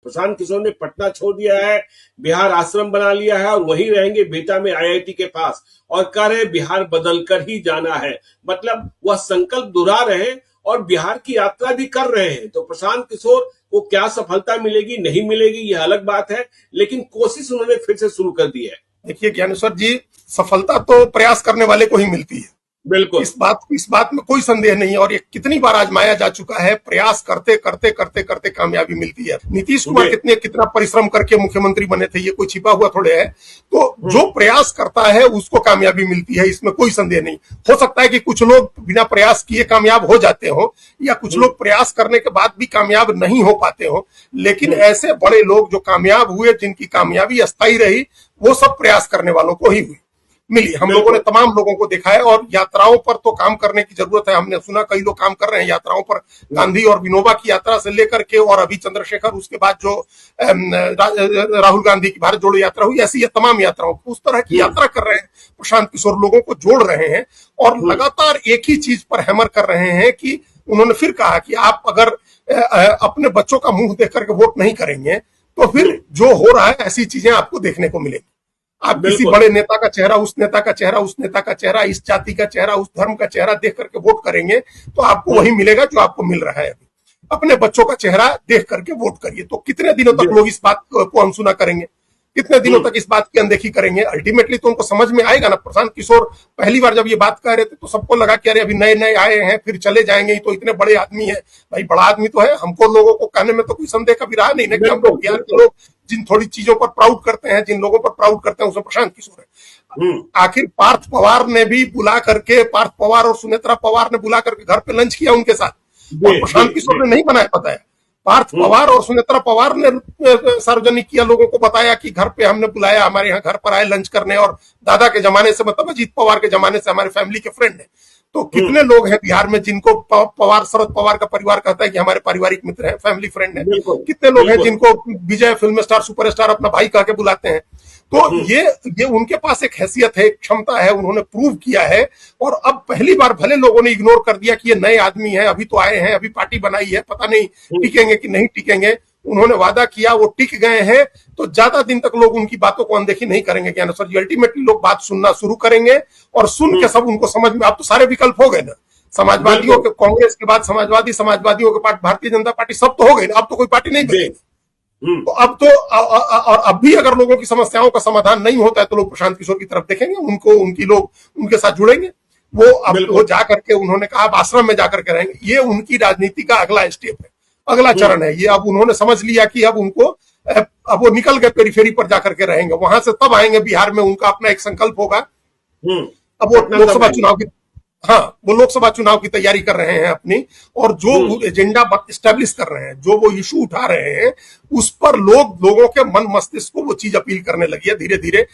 प्रशांत किशोर ने पटना छोड़ दिया है, बिहार आश्रम बना लिया है और वहीं रहेंगे बेटा में आईआईटी के पास, और कह रहे बिहार बदल कर ही जाना है। मतलब वह संकल्प दोहरा रहे हैं और बिहार की यात्रा भी कर रहे हैं। तो प्रशांत किशोर को क्या सफलता मिलेगी नहीं मिलेगी यह अलग बात है, लेकिन कोशिश उन्होंने फिर से शुरू कर दी है। देखिए ज्ञानेश्वर जी, सफलता तो प्रयास करने वाले को ही मिलती है, बिल्कुल इस बात में कोई संदेह नहीं। और ये कितनी बार आजमाया जा चुका है, प्रयास करते करते करते करते कामयाबी मिलती है। नीतीश कुमार कितना परिश्रम करके मुख्यमंत्री बने थे, ये कोई छिपा हुआ थोड़े है। तो जो प्रयास करता है उसको कामयाबी मिलती है, इसमें कोई संदेह नहीं। हो सकता है कि कुछ लोग बिना प्रयास किए कामयाब हो जाते हो, या कुछ लोग प्रयास करने के बाद भी कामयाब नहीं हो पाते हो, लेकिन ऐसे बड़े लोग जो कामयाब हुए, जिनकी कामयाबी अस्थायी रही, वो सब प्रयास करने वालों को ही हुई मिली। हम लोगों ने तमाम लोगों को देखा है। और यात्राओं पर तो काम करने की जरूरत है। हमने सुना कई लोग काम कर रहे हैं यात्राओं पर, गांधी और विनोबा की यात्रा से लेकर के, और अभी चंद्रशेखर, उसके बाद जो राहुल गांधी की भारत जोड़ो यात्रा हुई, ऐसी तमाम यात्राओं, उस तरह की यात्रा कर रहे हैं प्रशांत किशोर, लोगों को जोड़ रहे हैं और लगातार एक ही चीज पर हैमर कर रहे हैं कि उन्होंने फिर कहा कि आप अगर अपने बच्चों का मुंह देख करके वोट नहीं करेंगे तो फिर जो हो रहा है ऐसी चीजें आपको देखने को मिलेगी। आप किसी बड़े नेता का चेहरा, उस नेता का चेहरा, उस नेता का चेहरा, इस जाति का चेहरा, उस धर्म का चेहरा देख करके वोट करेंगे तो आपको वही मिलेगा जो आपको मिल रहा है अभी। अपने बच्चों का चेहरा देख करके वोट करिए। तो कितने दिनों तक लोग इस बात को अनसुना करेंगे, कितने दिनों तक इस बात की अनदेखी करेंगे? अल्टीमेटली तो उनको समझ में आएगा ना। प्रशांत किशोर पहली बार जब ये बात कह रहे थे तो सबको लगा कि अरे अभी नए नए आए हैं फिर चले जाएंगे, तो इतने बड़े आदमी है। भाई बड़ा आदमी तो है, हमको लोगों को कहने में तो कोई संदेह कभी रहा नहीं ना कि हम लोग बिहार के लोग जिन थोड़ी चीजों पर प्राउड करते हैं, जिन लोगों पर प्राउड करते हैं, उसमें प्रशांत किशोर है। आखिर पार्थ पवार ने भी बुला करके, पार्थ पवार और सुनेत्रा पवार ने बुला करके घर पे लंच किया उनके साथ, और प्रशांत किशोर ने नहीं बनाया। पता है, पार्थ पवार और सुनेत्रा पवार ने सार्वजनिक किया, लोगों को बताया कि घर पे हमने बुलाया, हमारे यहाँ घर पर आए लंच करने, और दादा के जमाने से, मतलब अजीत पवार के जमाने से हमारे फैमिली के फ्रेंड है। तो कितने लोग हैं बिहार में जिनको पवार, शरद पवार का परिवार कहता है कि हमारे पारिवारिक मित्र हैं, फैमिली फ्रेंड है। कितने लोग हैं जिनको विजय फिल्म स्टार, सुपरस्टार अपना भाई कह के बुलाते हैं। तो ये उनके पास एक हैसियत है, एक क्षमता है, उन्होंने प्रूव किया है। और अब पहली बार भले लोगों ने इग्नोर कर दिया कि ये नए आदमी है, अभी तो आए हैं, अभी पार्टी बनाई है, पता नहीं टिकेंगे कि नहीं टिकेंगे। उन्होंने वादा किया, वो टिक गए हैं, तो ज्यादा दिन तक लोग उनकी बातों को अनदेखी नहीं करेंगे ज्ञानेश्वर जी। अल्टीमेटली लोग बात सुनना शुरू करेंगे और सुन के सब उनको समझ में, अब तो सारे विकल्प हो गए ना। समाजवादियों के, कांग्रेस के बाद समाजवादी, समाजवादियों के पार्टी भारतीय जनता पार्टी, सब तो हो गई ना। अब तो कोई पार्टी नहीं बचेगी। तो अब तो और अब भी अगर लोगों की समस्याओं का समाधान नहीं होता है तो लोग प्रशांत किशोर की तरफ देखेंगे, उनकी लोग उनके साथ जुड़ेंगे। वो जाकर के, उन्होंने कहा आप आश्रम में जाकर के रहेंगे। ये उनकी राजनीति का अगला स्टेप है, अगला चरण है ये। अब उन्होंने समझ लिया कि अब वो निकल गए पेरीफेरी पर जाकर के रहेंगे, वहां से तब आएंगे बिहार में, उनका अपना एक संकल्प होगा। अब वो लोकसभा चुनाव की, वो लोकसभा चुनाव की तैयारी कर रहे हैं अपनी, और जो एजेंडा स्टैब्लिश कर रहे हैं, जो वो इशू उठा रहे हैं, उस पर लोगों के मन मस्तिष्क को वो चीज अपील करने लगी है धीरे धीरे।